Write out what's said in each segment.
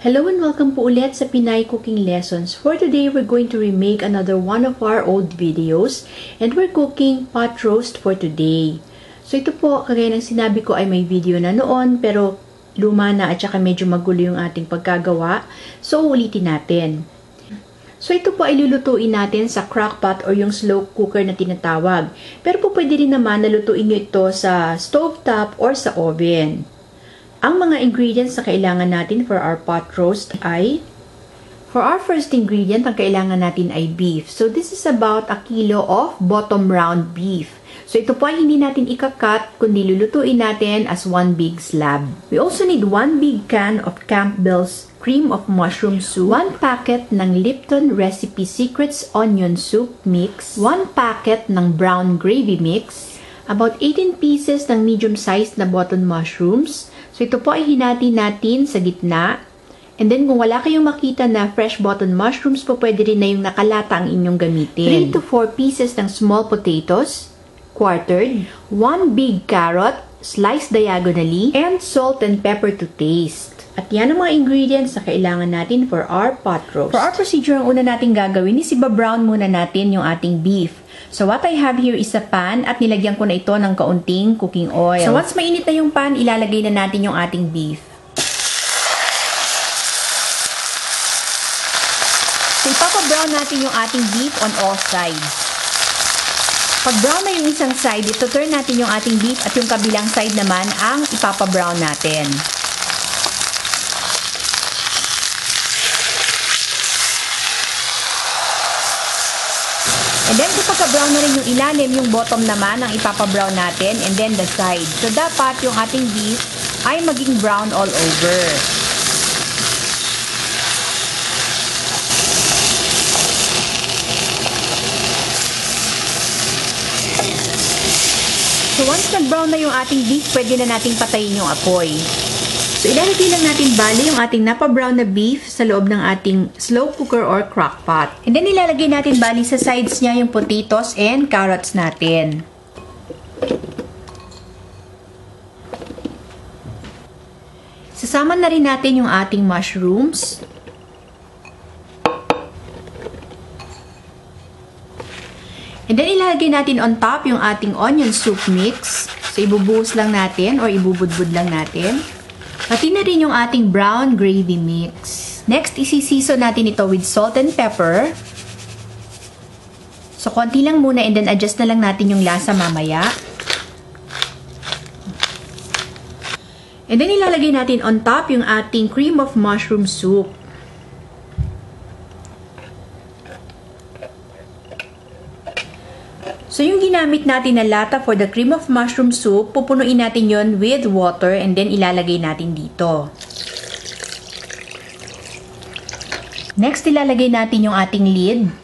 Hello and welcome po ulit sa Pinay Cooking Lessons. For today, we're going to remake another one of our old videos and we're cooking pot roast for today. So ito po, kagaya ng sinabi ko ay may video na noon pero luma na at saka medyo magulo yung ating pagkagawa. So ulitin natin. So ito po ay lulutuin natin sa crockpot or yung slow cooker na tinatawag. Pero po pwede rin naman na lutuin nyo ito sa stovetop or sa oven. Ang mga ingredients na kailangan natin for our pot roast ay, for our first ingredient, ang kailangan natin ay beef. So this is about a kilo of bottom round beef. So ito po ay hindi natin ikakat, kundi lulutuin natin as one big slab. We also need 1 big can of Campbell's cream of mushroom soup, 1 packet ng Lipton Recipe Secrets onion soup mix, 1 packet ng brown gravy mix, about 18 pieces ng medium-sized na button mushrooms. So, ito po ay hinati natin sa gitna. And then, kung wala kayong makita na fresh button mushrooms po, pwede rin na yung nakalata ang inyong gamitin. 3 to 4 pieces ng small potatoes, quartered, 1 big carrot, sliced diagonally, and salt and pepper to taste. At yan ang mga ingredients na kailangan natin for our pot roast. For our procedure, ang una natin gagawin is iba-brown muna natin yung ating beef. So what I have here is a pan at nilagyan ko na ito ng kaunting cooking oil. So once mainit na yung pan, ilalagay na natin yung ating beef. So ipapa-brown natin yung ating beef on all sides. Pag brown na yung isang side, ito turn natin yung ating beef at yung kabilang side naman ang ipapa-brown natin. And then, kapag brown na rin yung ilalim, yung bottom naman ang ipapa-brown natin, and then the side. So, dapat yung ating beef ay maging brown all over. So, once nag-brown na yung ating beef, pwede na nating patayin yung apoy. So, ilalagay lang natin bali yung ating napa-brown na beef sa loob ng ating slow cooker or crockpot. And then, ilalagay natin bali sa sides niya yung potatoes and carrots natin. Sasama na rin natin yung ating mushrooms. And then, ilalagay natin on top yung ating onion soup mix. So, ibubuhos lang natin or ibubudbud lang natin. Pati na rin yung ating brown gravy mix. Next, isi-season natin ito with salt and pepper. So, konti lang muna and then adjust na lang natin yung lasa mamaya. And then, ilalagay natin on top yung ating cream of mushroom soup. So, yung ginamit natin na lata for the cream of mushroom soup, pupunuin natin yon with water and then ilalagay natin dito. Next, ilalagay natin yung ating lid.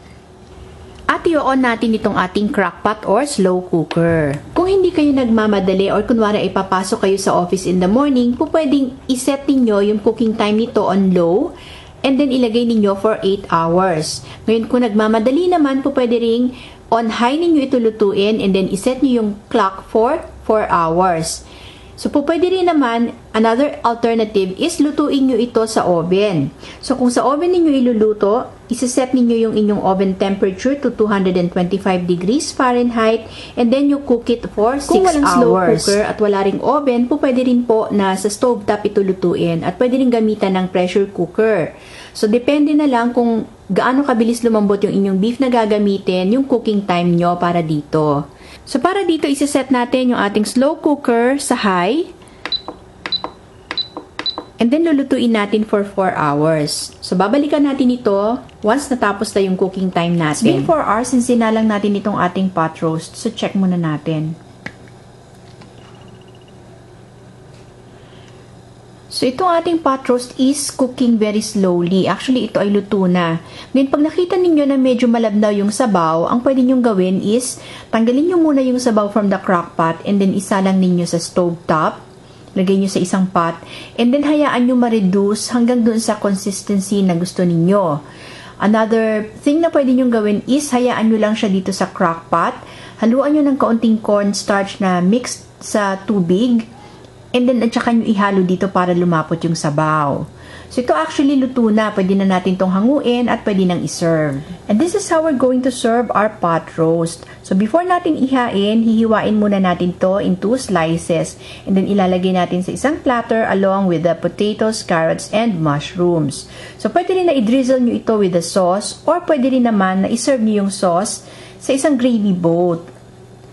At i-on natin itong ating crockpot or slow cooker. Kung hindi kayo nagmamadali or kunwari ay papasok kayo sa office in the morning, pwedeng iset ninyo yung cooking time nito on low and then ilagay ninyo for 8 hours. Ngayon, kung nagmamadali naman, pwede ring on high ninyo ito lutuin and then iset nyo yung clock for 4 hours. So, pwede rin naman, another alternative is lutuin nyo ito sa oven. So, kung sa oven ninyo iluluto, iseset ninyo yung inyong oven temperature to 225 degrees Fahrenheit and then you cook it for 6 hours. Kung walang slow cooker at wala ring oven, pwede rin po na sa stovetop ito lutuin at pwede rin gamitan ng pressure cooker. So, depende na lang kung gaano kabilis lumambot yung inyong beef na gagamitin, yung cooking time nyo para dito. So, para dito, isa-set natin yung ating slow cooker sa high. And then, lulutuin natin for 4 hours. So, babalikan natin ito once natapos na yung cooking time natin. It's been 4 hours since sinalang natin itong ating pot roast. So, check muna natin. So, itong ating pot roast is cooking very slowly. Actually, ito ay luto na. Ngayon, pag nakita ninyo na medyo malabnaw yung sabaw, ang pwede nyong gawin is tanggalin nyo muna yung sabaw from the crock pot and then isa lang ninyo sa stove top. Lagay nyo sa isang pot. And then, hayaan nyo ma-reduce hanggang dun sa consistency na gusto ninyo. Another thing na pwede nyong gawin is hayaan nyo lang siya dito sa crock pot. Haluan nyo ng kaunting cornstarch na mixed sa tubig. And then, at saka nyo ihalo dito para lumapot yung sabaw. So ito actually luto na. Pwede na natin tong hanguin at pwede nang iserve. And this is how we're going to serve our pot roast. So before natin ihain, hihiwain muna natin to in 2 slices. And then ilalagay natin sa isang platter along with the potatoes, carrots, and mushrooms. So pwede rin na i-drizzle nyo ito with the sauce or pwede rin naman na iserve nyo yung sauce sa isang gravy boat.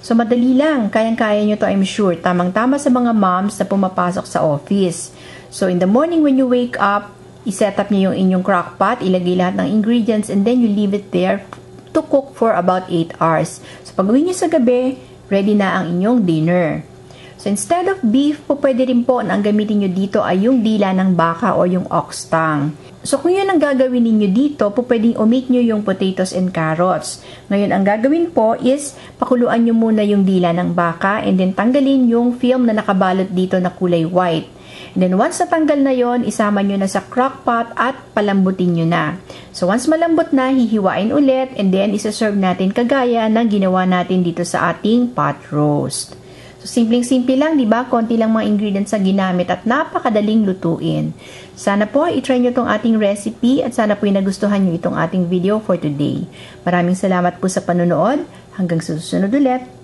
So madali lang. Kayang-kaya nyo to, I'm sure. Tamang-tama sa mga moms na pumapasok sa office. So, in the morning when you wake up, iset up niyo yung inyong crock pot, ilagay lahat ng ingredients, and then you leave it there to cook for about 8 hours. So, pag uwi niyo sa gabi, ready na ang inyong dinner. So, instead of beef, pwede rin po na ang gamitin nyo dito ay yung dila ng baka o yung ox tongue. So, kung yun ang gagawin ninyo dito, pwedeng omit nyo yung potatoes and carrots. Ngayon, ang gagawin po is, pakuluan nyo muna yung dila ng baka, and then tanggalin yung film na nakabalot dito na kulay white. And then once natanggal na yon, isama nyo na sa crock pot at palambutin nyo na. So once malambot na, hihiwain ulit and then isa-serve natin kagaya ng ginawa natin dito sa ating pot roast. So simpleng-simple lang, di ba? Konti lang mga ingredients na ginamit at napakadaling lutuin. Sana po i-try nyo tong ating recipe at sana po nagustuhan nyo itong ating video for today. Maraming salamat po sa panonood. Hanggang sa susunod ulit.